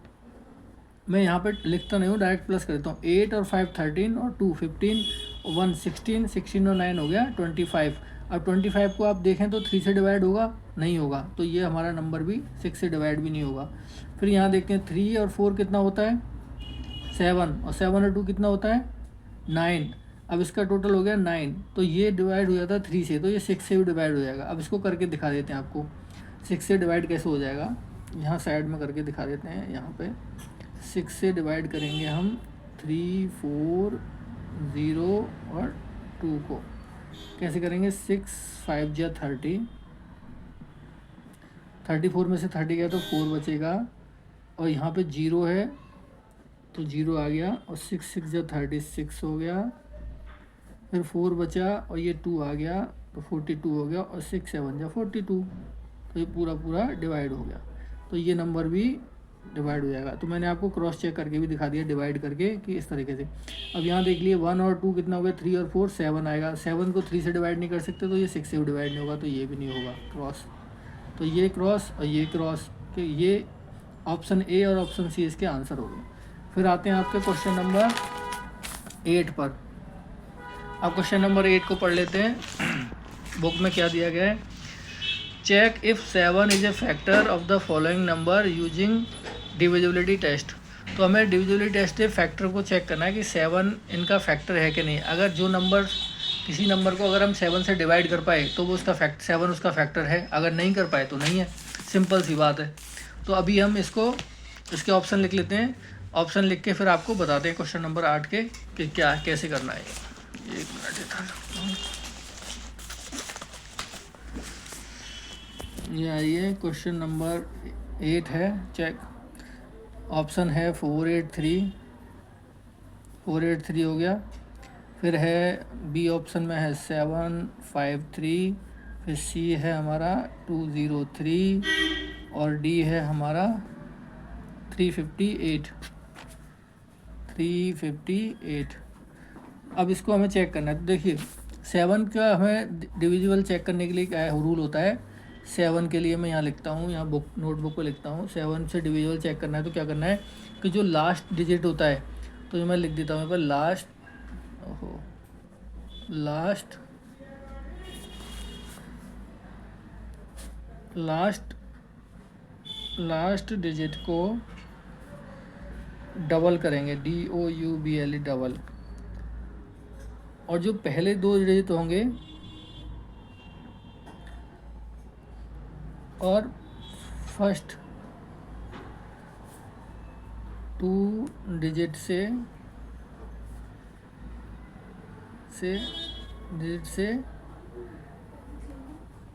मैं यहाँ पे लिखता नहीं हूँ, डायरेक्ट प्लस कर देता हूँ। 8 और 5 13 और 2 15 और 1 16, 16 और 9 हो गया 25। अब 25 को आप देखें तो 3 से डिवाइड होगा, नहीं होगा, तो ये हमारा नंबर भी 6 से डिवाइड भी नहीं होगा। फिर यहाँ देखते हैं 3 और 4 कितना होता है 7, और 7 और 2 कितना होता है 9। अब इसका टोटल हो गया 9, तो ये डिवाइड हो जाता है 3 से, तो ये 6 से भी डिवाइड हो जाएगा। अब इसको करके दिखा देते हैं आपको 6 से डिवाइड कैसे हो जाएगा। यहाँ साइड में करके दिखा देते हैं। यहाँ पे 6 से डिवाइड करेंगे हम 3 4 0 और 2 को। कैसे करेंगे, 6 5 जा 30, 34 में से 30 गया तो 4 बचेगा, और यहाँ पे 0 है तो 0 आ गया, और 6 6 जा 36 हो गया, फिर 4 बचा और ये 2 आ गया तो 42 हो गया, और 6 7 जा 42, तो ये पूरा पूरा डिवाइड हो गया। तो ये नंबर भी डिवाइड हो जाएगा। तो मैंने आपको क्रॉस चेक करके भी दिखा दिया डिवाइड करके कि इस तरीके से। अब यहाँ देख लिए 1 और 2 कितना हो गया, 3 और 4 7 आएगा। 7 को 3 से डिवाइड नहीं कर सकते तो ये 6 से भी डिवाइड नहीं होगा, तो ये भी नहीं होगा क्रॉस। तो ये क्रॉस और ये क्रॉस, कि ये ऑप्शन ए और ऑप्शन सी इसके आंसर हो गए। फिर आते हैं आपके क्वेश्चन नंबर 8 पर। अब क्वेश्चन नंबर 8 को पढ़ लेते हैं। बुक में क्या दिया गया है, check if 7 is a factor of the following number using divisibility test. तो हमें डिविजिबिलिटी टेस्ट से फैक्टर को चेक करना है कि 7 इनका फैक्टर है कि नहीं। अगर जो नंबर किसी नंबर को अगर हम 7 से डिवाइड कर पाए तो वो उसका 7 उसका फैक्टर है, अगर नहीं कर पाए तो नहीं है। सिंपल सी बात है। तो अभी हम इसके ऑप्शन लिख लेते हैं। ऑप्शन लिख के फिर आपको बताते हैं क्वेश्चन नंबर 8 के कि क्या कैसे करना है। 1 मिनट इधर रखता हूँ। ये आइए, क्वेश्चन नंबर 8 है, चेक। ऑप्शन है 483 हो गया। फिर है बी ऑप्शन में है 753, फिर सी है हमारा 203, और डी है हमारा 358। अब इसको हमें चेक करना है। तो देखिए 7 का हमें डिविजिबल चेक करने के लिए क्या रूल होता है। 7 के लिए मैं यहाँ लिखता हूँ, यहाँ नोटबुक पे लिखता हूँ। 7 से डिविजिबल चेक करना है तो क्या करना है कि जो लास्ट डिजिट होता है, तो ये मैं लिख देता हूँ यहाँ पर लास्ट डिजिट को डबल करेंगे, DOUBLE डबल, और जो पहले 2 डिजिट होंगे और फर्स्ट 2 डिजिट से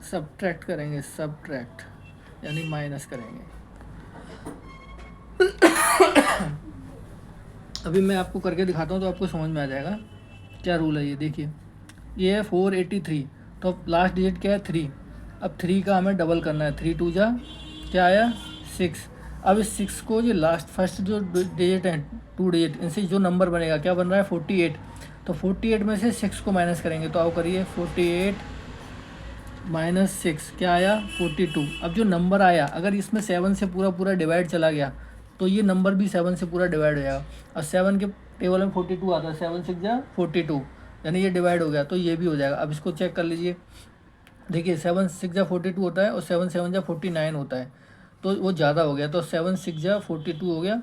सब्ट्रैक्ट करेंगे, यानी माइनस करेंगे। अभी मैं आपको करके दिखाता हूँ तो आपको समझ में आ जाएगा क्या रूल है। ये देखिए, ये है 483, तो लास्ट डिजिट क्या है 3। अब 3 का हमें डबल करना है। 3 2 जा क्या आया 6। अब इस 6 को जो लास्ट फर्स्ट जो डिजिट हैं 2 डिजिट, इनसे जो नंबर बनेगा क्या बन रहा है 48। तो 48 में से 6 को माइनस करेंगे, तो आओ करिए 48 - 6 क्या आया 42। अब जो नंबर आया अगर इसमें 7 से पूरा डिवाइड चला गया तो ये नंबर भी 7 से पूरा डिवाइड हो जाएगा। और 7 के टेबल में 42 आता है, 7 6 जा 42, यानी ये डिवाइड हो गया, तो ये भी हो जाएगा। अब इसको चेक कर लीजिए। देखिए 7 6 जा 42 होता है और 7 7 जा 49 होता है, तो वो ज़्यादा हो गया, तो 7 6 जा 42 हो गया।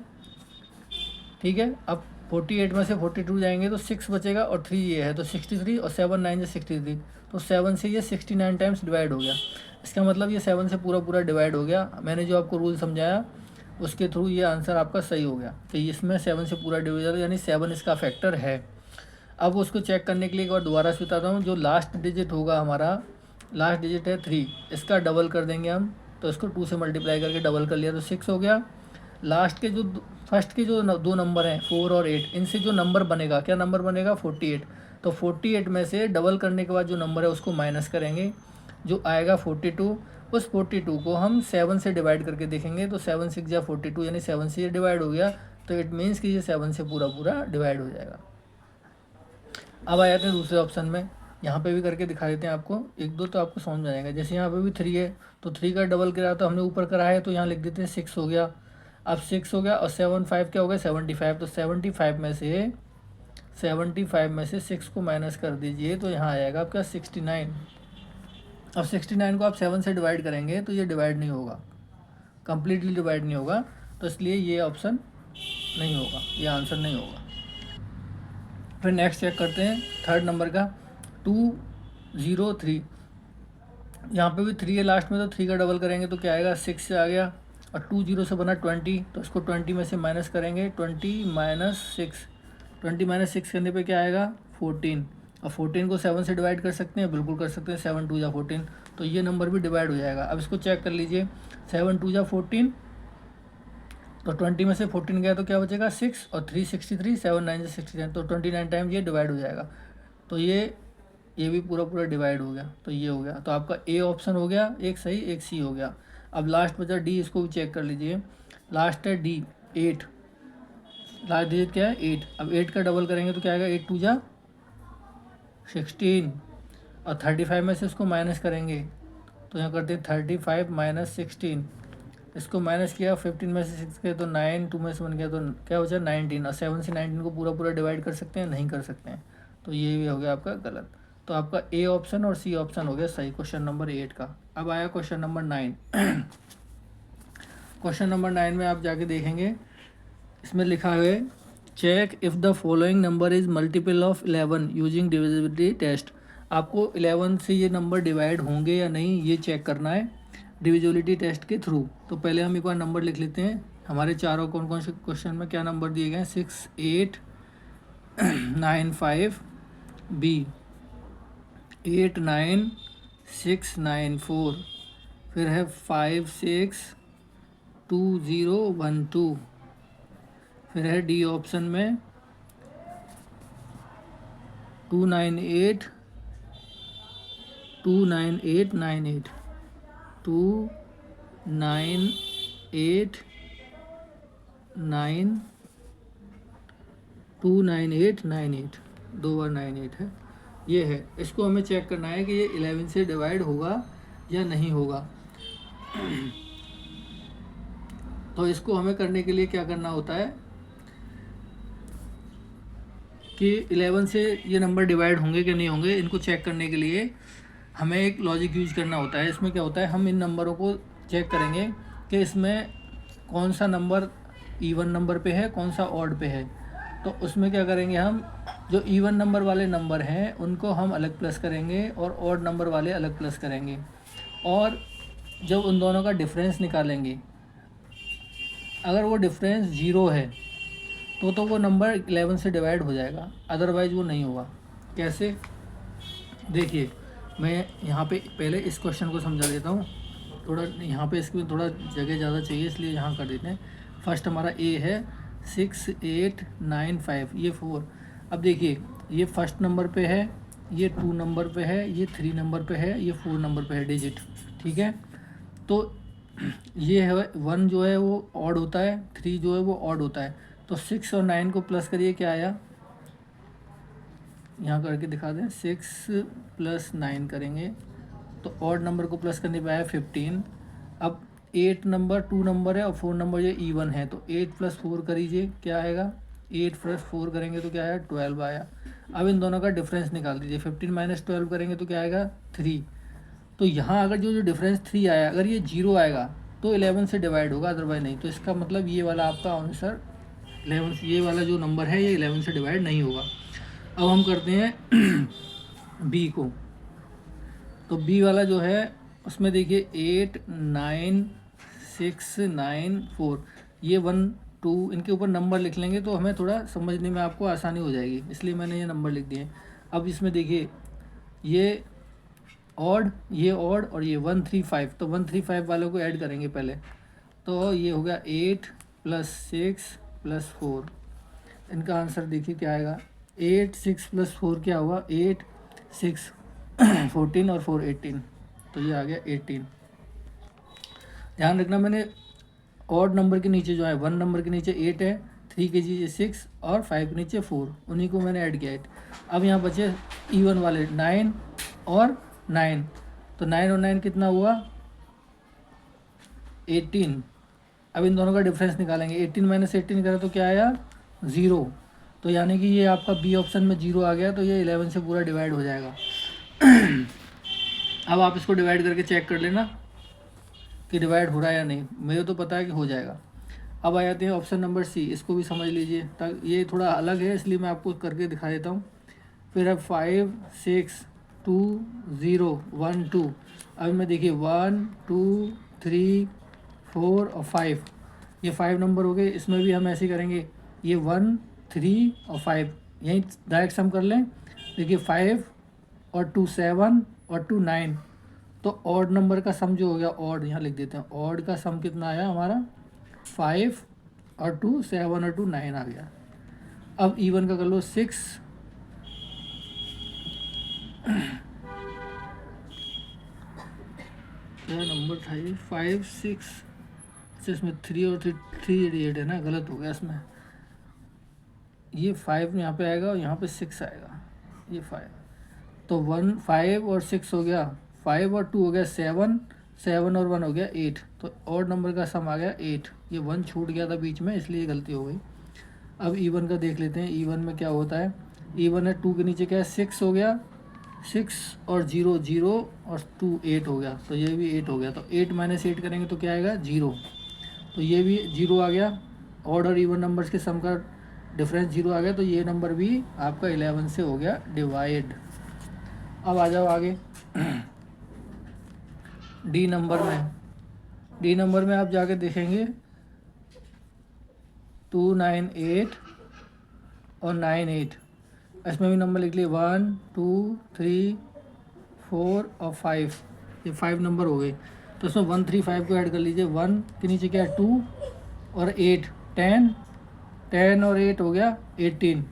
ठीक है, अब 48 में से 42 जाएंगे तो 6 बचेगा और 3 ये है तो 63 और 7 9 से 63, तो 7 से ये 69 टाइम्स डिवाइड हो गया। इसका मतलब ये 7 से पूरा पूरा डिवाइड हो गया। मैंने जो आपको रूल समझाया उसके थ्रू ये आंसर आपका सही हो गया कि इसमें 7 से पूरा डिविजन यानी 7 इसका फैक्टर है। अब उसको चेक करने के लिए एक बार दोबारा से बताता हूँ। जो लास्ट डिजिट होगा हमारा, लास्ट डिजिट है 3, इसका डबल कर देंगे हम, तो इसको 2 से मल्टीप्लाई करके डबल कर लिया तो 6 हो गया। लास्ट के जो फर्स्ट के जो दो नंबर हैं 4 और 8, इनसे जो नंबर बनेगा, क्या नंबर बनेगा 48, तो 48 में से डबल करने के बाद जो नंबर है उसको माइनस करेंगे, जो आएगा 42। उस 42 को हम 7 से डिवाइड करके देखेंगे तो 7 6 या 42 यानी 7 से ये डिवाइड हो गया, तो इट मीन्स कि ये 7 से पूरा पूरा डिवाइड हो जाएगा। अब आ जाते हैं दूसरे ऑप्शन में, यहाँ पे भी करके दिखा देते हैं आपको, एक दो तो आपको समझ में आएगा। जैसे यहाँ पे भी 3 है तो 3 का डबल करा तो हमने ऊपर करा है तो यहाँ लिख देते हैं 6 हो गया। अब 6 हो गया और 7 5 क्या हो गया 75, तो 75 में से 6 को माइनस कर दीजिए तो यहाँ आएगा आपका 69। अब 69 को आप 7 से डिवाइड करेंगे तो ये डिवाइड नहीं होगा, कम्प्लीटली डिवाइड नहीं होगा, तो इसलिए ये ऑप्शन नहीं होगा, ये आंसर नहीं होगा। फिर नेक्स्ट चेक करते हैं थर्ड नंबर का 203। यहाँ पे भी 3 है लास्ट में, तो 3 का डबल करेंगे तो क्या आएगा 6 से आ गया, और 20 से बना 20, तो इसको 20 में से माइनस करेंगे, 20 माइनस 6 करने पे क्या आएगा 14। और 14 को 7 से डिवाइड कर सकते हैं, बिल्कुल कर सकते हैं, 7 2 या 14, तो ये नंबर भी डिवाइड हो जाएगा। अब इसको चेक कर लीजिए, 7 2 या 14, तो 20 में से 14 गया तो क्या बचेगा 6 और 3 63, 7 9 से 69, तो 29 टाइम ये डिवाइड हो जाएगा, तो ये भी पूरा पूरा डिवाइड हो गया, तो ये हो गया। तो आपका ए ऑप्शन हो गया, एक सही एक सी हो गया। अब लास्ट बचा डी, इसको भी चेक कर लीजिए। लास्ट है डी 8, लास्ट डिजिट क्या है 8। अब 8 का डबल करेंगे तो क्या आएगा 8 2 जा 16, और 35 में से इसको माइनस करेंगे तो यहाँ करते हैं 35 माइनस 16, इसको माइनस किया 15 में से 6 के तो 9, 2 में से 1 गया तो क्या बचा 19, और 7 से 19 को पूरा पूरा डिवाइड कर सकते हैं, नहीं कर सकते हैं, तो ये भी हो गया आपका गलत। तो आपका ए ऑप्शन और सी ऑप्शन हो गया सही क्वेश्चन नंबर 8 का। अब आया क्वेश्चन नंबर 9। क्वेश्चन नंबर 9 में आप जाके देखेंगे, इसमें लिखा है check if the following number is multiple of 11 using divisibility test. आपको 11 से ये नंबर डिवाइड होंगे या नहीं ये चेक करना है डिविजिबिलिटी टेस्ट के थ्रू। तो पहले हम एक बार नंबर लिख लेते हैं, हमारे चारों कौन कौन से क्वेश्चन में क्या नंबर दिए गए हैं, 6 8 9 5 बी, 8 9 6 9 4, फिर है 5 6 2 0 1 2, फिर है डी ऑप्शन में 2 9 8 2 9 8 9 8, 2 9 8 9 2 9 8 9 8, 2 बार 9 8 है, ये है। इसको हमें चेक करना है कि ये 11 से डिवाइड होगा या नहीं होगा। तो इसको हमें करने के लिए क्या करना होता है कि 11 से ये नंबर डिवाइड होंगे कि नहीं होंगे, इनको चेक करने के लिए हमें एक लॉजिक यूज करना होता है। इसमें क्या होता है, हम इन नंबरों को चेक करेंगे कि इसमें कौन सा नंबर इवन नंबर पे है, कौन सा ऑड पे है। तो उसमें क्या करेंगे, हम जो इवन नंबर वाले नंबर हैं उनको हम अलग प्लस करेंगे और ऑड नंबर वाले अलग प्लस करेंगे, और जब उन दोनों का डिफरेंस निकालेंगे, अगर वो डिफरेंस 0 है तो वो नंबर 11 से डिवाइड हो जाएगा, अदरवाइज़ वो नहीं होगा। कैसे, देखिए मैं यहाँ पे पहले इस क्वेश्चन को समझा देता हूँ, थोड़ा यहाँ पे इसमें थोड़ा जगह ज़्यादा चाहिए इसलिए यहाँ कर देते हैं। फर्स्ट हमारा ए है 6 8 9 5, ये 4। अब देखिए ये फर्स्ट नंबर पे है, ये 2 नंबर पे है, ये 3 नंबर पे है, ये 4 नंबर पे है डिजिट, ठीक है। तो ये है 1 जो है वो ऑड होता है, 3 जो है वो ऑड होता है, तो 6 और 9 को प्लस करिए क्या आया, यहाँ करके दिखा दें, 6 + 9 करेंगे तो ऑड नंबर को प्लस करने पे आया 15। अब 8 नंबर 2 नंबर है और 4 नंबर ये इवन है, तो 8 + 4 करीजिए क्या आएगा, 8 + 4 करेंगे तो क्या आया 12 आया। अब इन दोनों का डिफरेंस निकाल दीजिए, 15 - 12 करेंगे तो क्या आएगा 3। तो यहाँ अगर जो डिफरेंस 3 आया, अगर ये 0 आएगा तो 11 से डिवाइड होगा, अदरवाइज नहीं। तो इसका मतलब ये वाला आपका आंसर 11 ये वाला जो नंबर है ये 11 से डिवाइड नहीं होगा। अब हम करते हैं बी को। तो बी वाला जो है उसमें देखिए 8 9 6 9 4, ये 1 2 इनके ऊपर नंबर लिख लेंगे तो हमें थोड़ा समझने में आपको आसानी हो जाएगी, इसलिए मैंने ये नंबर लिख दिए। अब इसमें देखिए ये ऑड, ये ऑड और ये 1 3 5, तो 1 3 5 वालों को ऐड करेंगे पहले। तो ये हो गया 8 + 6 + 4, इनका आंसर देखिए क्या आएगा। 8 6 + 4 क्या हुआ, 8 6 14 और 4 18, तो ये आ गया 18। ध्यान रखना मैंने ऑड नंबर के नीचे जो है 1 नंबर के नीचे 8 है, 3 के नीचे 6 और 5 के नीचे 4, उन्हीं को मैंने ऐड किया 8। अब यहाँ बचे इवन वाले 9 और 9, तो 9 और 9 कितना हुआ 18। अब इन दोनों का डिफरेंस निकालेंगे, 18 - 18 करें तो क्या आया 0, तो यानी कि ये आपका बी ऑप्शन में 0 आ गया, तो ये 11 से पूरा डिवाइड हो जाएगा। अब आप इसको डिवाइड करके चेक कर लेना कि डिवाइड हो रहा है या नहीं, मुझे तो पता है कि हो जाएगा। अब आ जाते हैं ऑप्शन नंबर सी, इसको भी समझ लीजिए, ताकि ये थोड़ा अलग है इसलिए मैं आपको करके दिखा देता हूँ। फिर है 5 6 2 0 1 2। अब मैं देखिए 1 2 3 4 और 5, ये 5 नंबर हो गए। इसमें भी हम ऐसे करेंगे, ये 1 3 और 5 यहीं डायरेक्ट सम कर लें। देखिए 5 और 2 7 और 2 9, तो ऑड नंबर का सम जो हो गया, ऑड यहाँ लिख देते हैं, ऑड का सम कितना आया हमारा 5 और 2 7 और 2 9 आ गया। अब इवन का कर लो 6 क्या नंबर था ये 5 6, इसमें 3 और 3 8 है ना, गलत हो गया इसमें, ये 5 यहाँ पे आएगा और यहाँ पे 6 आएगा, ये 5, तो 1 5 और 6 हो गया, 5 और 2 हो गया 7, 7 और 1 हो गया 8, तो ऑड नंबर का सम आ गया 8। ये 1 छूट गया था बीच में इसलिए गलती हो गई। अब इवन का देख लेते हैं, इवन में क्या होता है। इवन है 2 के नीचे क्या है 6 हो गया, 6 और 0 0 और 2 8 हो गया, तो ये भी 8 हो गया, तो 8 - 8 करेंगे तो क्या आएगा 0, तो ये भी 0 आ गया। ऑड और इवन नंबर्स के सम का डिफरेंस 0 आ गया, तो ये नंबर भी आपका 11 से हो गया डिवाइड। अब आ जाओ आगे डी नंबर में। डी नंबर में आप जाके देखेंगे 2 9 8 और 9 8, इसमें भी नंबर लिख लिए 1 2 3 4 और 5, ये 5 नंबर हो गए। तो इसमें 1 3 5 को ऐड कर लीजिए, 1 के नीचे क्या है 2 और 8 10, 10 और 8 हो गया 18,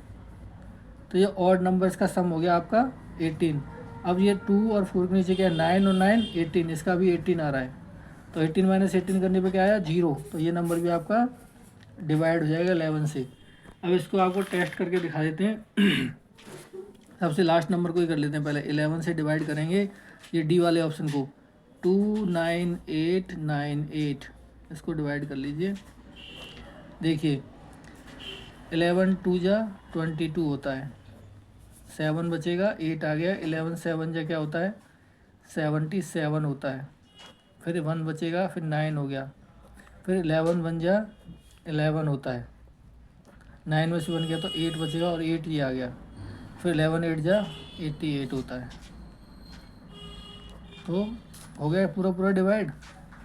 तो ये ऑड नंबर्स का सम हो गया आपका 18। अब ये 2 और 4 के नीचे क्या है 9 और 9 18, इसका भी 18 आ रहा है, तो 18 - 18 करने पे क्या आया 0, तो ये नंबर भी आपका डिवाइड हो जाएगा 11 से। अब इसको आपको टेस्ट करके दिखा देते हैं। सबसे लास्ट नंबर को ही कर लेते हैं, पहले 11 से डिवाइड करेंगे ये डी वाले ऑप्शन को, 2 9 8 9 8, इसको डिवाइड कर लीजिए। देखिए 11 2 जा 22 होता है, 7 बचेगा 8 आ गया, 11 7 जा क्या होता है 77 होता है, फिर 1 बचेगा, फिर 9 हो गया, फिर 11 1 जा 11 होता है, 9 में से 1 गया तो 8 बचेगा और 8 ये आ गया, फिर 11 8 जा 88 होता है। तो हो गया पूरा पूरा डिवाइड।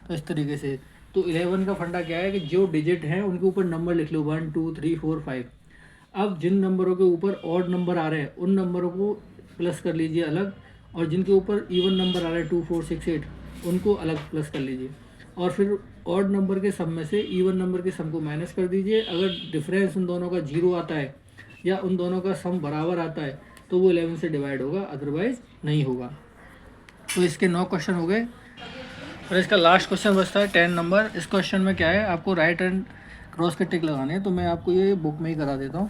तो इस तरीके से तो 11 का फंडा क्या है कि जो डिजिट हैं उनके ऊपर नंबर लिख लो 1 2 3 4 5। अब जिन नंबरों के ऊपर ऑड नंबर आ रहे हैं उन नंबरों को प्लस कर लीजिए अलग, और जिनके ऊपर इवन नंबर आ रहा है 2 4 6 8 उनको अलग प्लस कर लीजिए, और फिर ऑड नंबर के सम में से इवन नंबर के सम को माइनस कर दीजिए। अगर डिफरेंस उन दोनों का 0 आता है या उन दोनों का सम बराबर आता है तो वो 11 से डिवाइड होगा, अदरवाइज नहीं होगा। तो इसके 9 क्वेश्चन हो गए और इसका लास्ट क्वेश्चन बचता है 10 नंबर। इस क्वेश्चन में क्या है, आपको राइट एंड क्रॉस के टिक लगाने हैं, तो मैं आपको ये बुक में ही करा देता हूँ,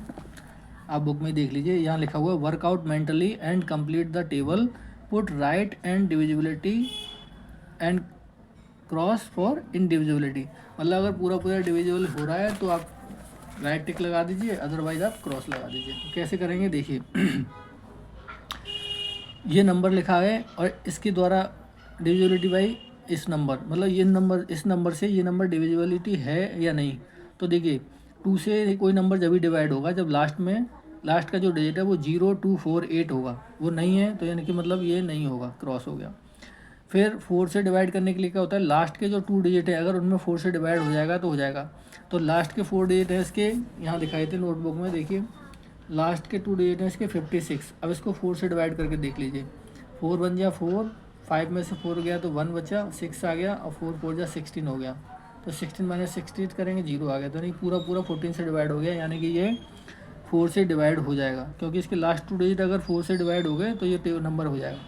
आप बुक में देख लीजिए। यहाँ लिखा हुआ है workout mentally and complete the table, put right and divisibility and cross for indivisibility. मतलब अगर पूरा पूरा डिविजिबल हो रहा है तो आप राइट टिक लगा दीजिए, अदरवाइज आप क्रॉस लगा दीजिए। तो कैसे करेंगे देखिए ये नंबर लिखा है और इसके द्वारा डिविजिबिलिटी बाई इस नंबर, मतलब ये नंबर इस नंबर से ये नंबर डिविजिबिलिटी है या नहीं। तो देखिए 2 से कोई नंबर जब भी डिवाइड होगा जब लास्ट का जो डिजिट है वो 0, 2, 4, 8 होगा, वो नहीं है तो यानी कि मतलब ये नहीं होगा, क्रॉस हो गया। फिर 4 से डिवाइड करने के लिए क्या होता है, लास्ट के जो 2 डिजिट है अगर उनमें 4 से डिवाइड हो जाएगा तो हो जाएगा। तो लास्ट के 4 डिजिट है इसके, यहाँ दिखाए थे नोटबुक में, देखिए लास्ट के 2 डिजिट है इसके 56। अब इसको 4 से डिवाइड करके देख लीजिए, 4 बन गया 4, 5 में से 4 गया तो 1 बचा, 6 आ गया और 4 4 जा 16 हो गया। तो 16 - 68 करेंगे 0 आ गया। तो नहीं, पूरा 14 से डिवाइड हो गया, यानी कि ये 4 से डिवाइड हो जाएगा, क्योंकि इसके लास्ट 2 डिजिट अगर 4 से डिवाइड हो गए तो ये नंबर हो जाएगा।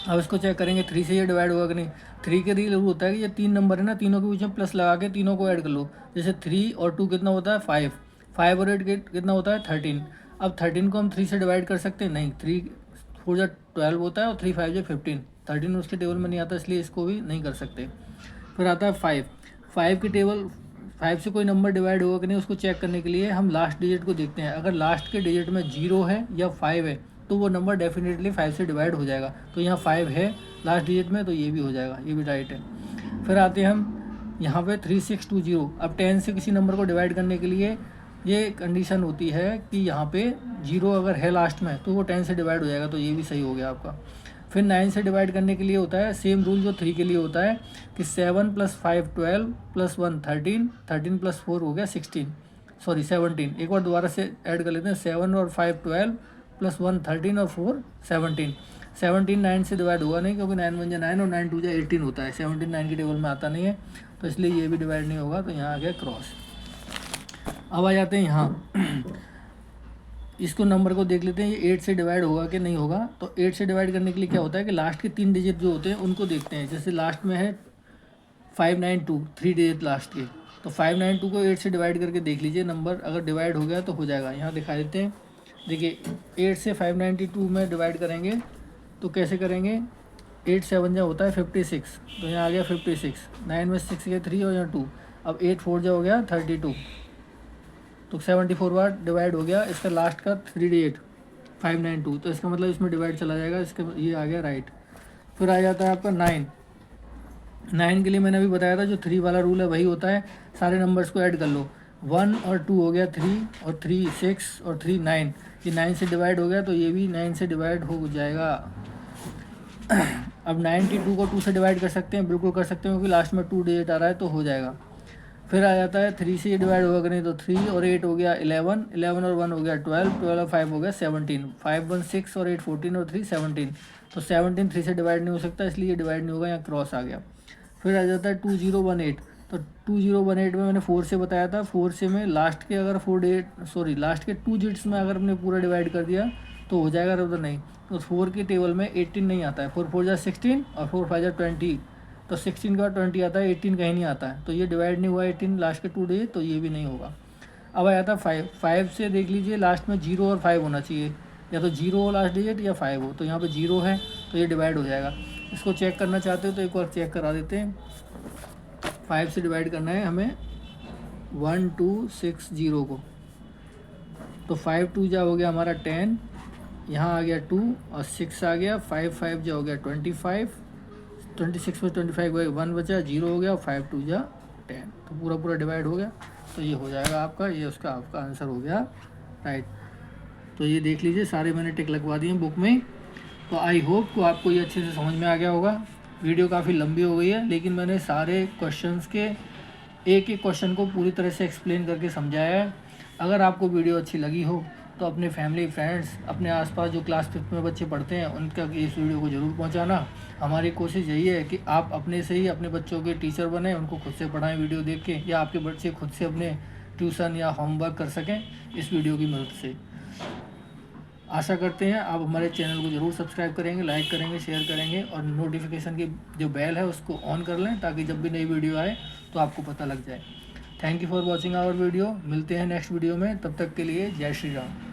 अब इसको चेक करेंगे 3 से ये डिवाइड होगा कि नहीं। 3 के लिए होता है कि ये 3 नंबर है ना, तीनों के बीच में प्लस लगा के तीनों को ऐड कर लो। जैसे 3 और 2 कितना होता है 5, 5 और 8 कितना होता है 13। अब 13 को हम 3 से डिवाइड कर सकते हैं, नहीं, 3 4 जा 12 होता है और 3 5 जा 15। 13 उसके टेबल में नहीं आता, इसलिए इसको भी नहीं कर सकते। फिर आता है 5 की टेबल, 5 से कोई नंबर डिवाइड होगा कि नहीं उसको चेक करने के लिए हम लास्ट डिजिट को देखते हैं। अगर लास्ट के डिजिट में 0 है या 5 है तो वो नंबर डेफिनेटली 5 से डिवाइड हो जाएगा। तो यहाँ 5 है लास्ट डिजिट में, तो ये भी हो जाएगा, ये भी राइट है। फिर आते हैं हम यहाँ पे 3620। अब 10 से किसी नंबर को डिवाइड करने के लिए ये कंडीशन होती है कि यहाँ पे 0 अगर है लास्ट में तो वो 10 से डिवाइड हो जाएगा, तो ये भी सही हो गया आपका। फिर 9 से डिवाइड करने के लिए होता है सेम रूल जो 3 के लिए होता है कि 7 + 5 12 + 1 13, 13 + 4 हो गया 17। एक बार दोबारा से ऐड कर लेते हैं, 7 और 5 12 + 1 13 और 4 17। 17 9 से डिवाइड हुआ नहीं, क्योंकि 9 1 जा 9 और 9 2 जा 18 होता है। 17 9 की टेबल में आता नहीं है, तो इसलिए ये भी डिवाइड नहीं होगा, तो यहाँ आ गया क्रॉस। अब आ जाते हैं यहाँ इसको नंबर को देख लेते हैं, ये 8 से डिवाइड होगा कि नहीं होगा। तो 8 से डिवाइड करने के लिए क्या होता है कि लास्ट के 3 डिजिट जो होते हैं उनको देखते हैं। जैसे लास्ट में है 592, 3 डिजिट लास्ट के, तो 592 को 8 से डिवाइड करके देख लीजिए, नंबर अगर डिवाइड हो गया तो हो जाएगा। यहाँ दिखा देते हैं, देखिए 8 से 592 में डिवाइड करेंगे तो कैसे करेंगे, 8 7 जा होता है 56, तो यहाँ आ गया 56। 9 में 6 गया 3 और यहाँ 2, अब 8 4 जा हो गया 32, तो 74 बार डिवाइड हो गया। इसका लास्ट का 3 डिजिट 592, तो इसका मतलब इसमें डिवाइड चला जाएगा, इसका ये आ गया राइट। फिर आ जाता है आपका 9 के लिए मैंने अभी बताया था जो 3 वाला रूल है वही होता है, सारे नंबर्स को ऐड कर लो। 1 और 2 हो गया 3 और 3 6 और 3 9, ये 9 से डिवाइड हो गया, तो ये भी 9 से डिवाइड हो जाएगा। अब 92 को 2 से डिवाइड कर सकते हैं, बिल्कुल कर सकते हैं, क्योंकि लास्ट में 2 डिजिट आ रहा है तो हो जाएगा। फिर आ जाता है 3 से ये डिवाइड होगा कि नहीं, तो 3 और 8 हो गया 11, 11 और 1 हो गया 12, 12 और 5 हो गया 17, 5 1 6 और 8 14 और 3 17, तो 17 3 से डिवाइड नहीं हो सकता, इसलिए ये डिवाइड नहीं होगा, यहाँ क्रॉस आ गया। फिर आ जाता है 2018, तो 2018 में मैंने 4 से बताया था, 4 से में लास्ट के अगर लास्ट के 2 डिजिट्स में अगर हमने पूरा डिवाइड कर दिया तो हो जाएगा, तो नहीं, तो 4 की टेबल में 18 नहीं आता है, 4 4 जा 16 और 4 5 जा 20, तो 16 का 20 आता है, 18 कहीं नहीं आता है, तो ये डिवाइड नहीं हुआ 18 लास्ट के 2 डिजिट, तो ये भी नहीं होगा। अब आया था 5 से देख लीजिए लास्ट में 0 और 5 होना चाहिए, या तो 0 हो लास्ट डिजिट या 5 हो, तो यहाँ पे 0 है तो ये डिवाइड हो जाएगा। इसको चेक करना चाहते हो तो एक बार चेक करा देते हैं। 5 से डिवाइड करना है हमें 1260 को, तो 5 2 जा हो गया हमारा 10, यहाँ आ गया 2 और 6 आ गया, 5 5 जा हो गया 25, 26 में 25 गया 1 बचा, 0 हो गया, 5 2 जा 10, तो पूरा डिवाइड हो गया, तो ये हो जाएगा आपका, ये उसका आपका आंसर हो गया राइट। तो ये देख लीजिए, सारे मैंने टिक लगवा दिए बुक में। तो आई होप को आपको ये अच्छे से समझ में आ गया होगा। वीडियो काफ़ी लंबी हो गई है, लेकिन मैंने सारे क्वेश्चंस के एक एक क्वेश्चन को पूरी तरह से एक्सप्लेन करके समझाया है। अगर आपको वीडियो अच्छी लगी हो तो अपने फैमिली फ्रेंड्स, अपने आसपास जो क्लास 5 में बच्चे पढ़ते हैं उनका इस वीडियो को ज़रूर पहुंचाना। हमारी कोशिश यही है कि आप अपने से ही अपने बच्चों के टीचर बने, उनको खुद से पढ़ाएं वीडियो देख के, या आपके बच्चे खुद से अपने ट्यूशन या होमवर्क कर सकें इस वीडियो की मदद से। आशा करते हैं आप हमारे चैनल को ज़रूर सब्सक्राइब करेंगे, लाइक करेंगे, शेयर करेंगे, और नोटिफिकेशन की जो बेल है उसको ऑन कर लें, ताकि जब भी नई वीडियो आए तो आपको पता लग जाए। Thank you for watching our video. मिलते हैं नेक्स्ट वीडियो में, तब तक के लिए जय श्री राम।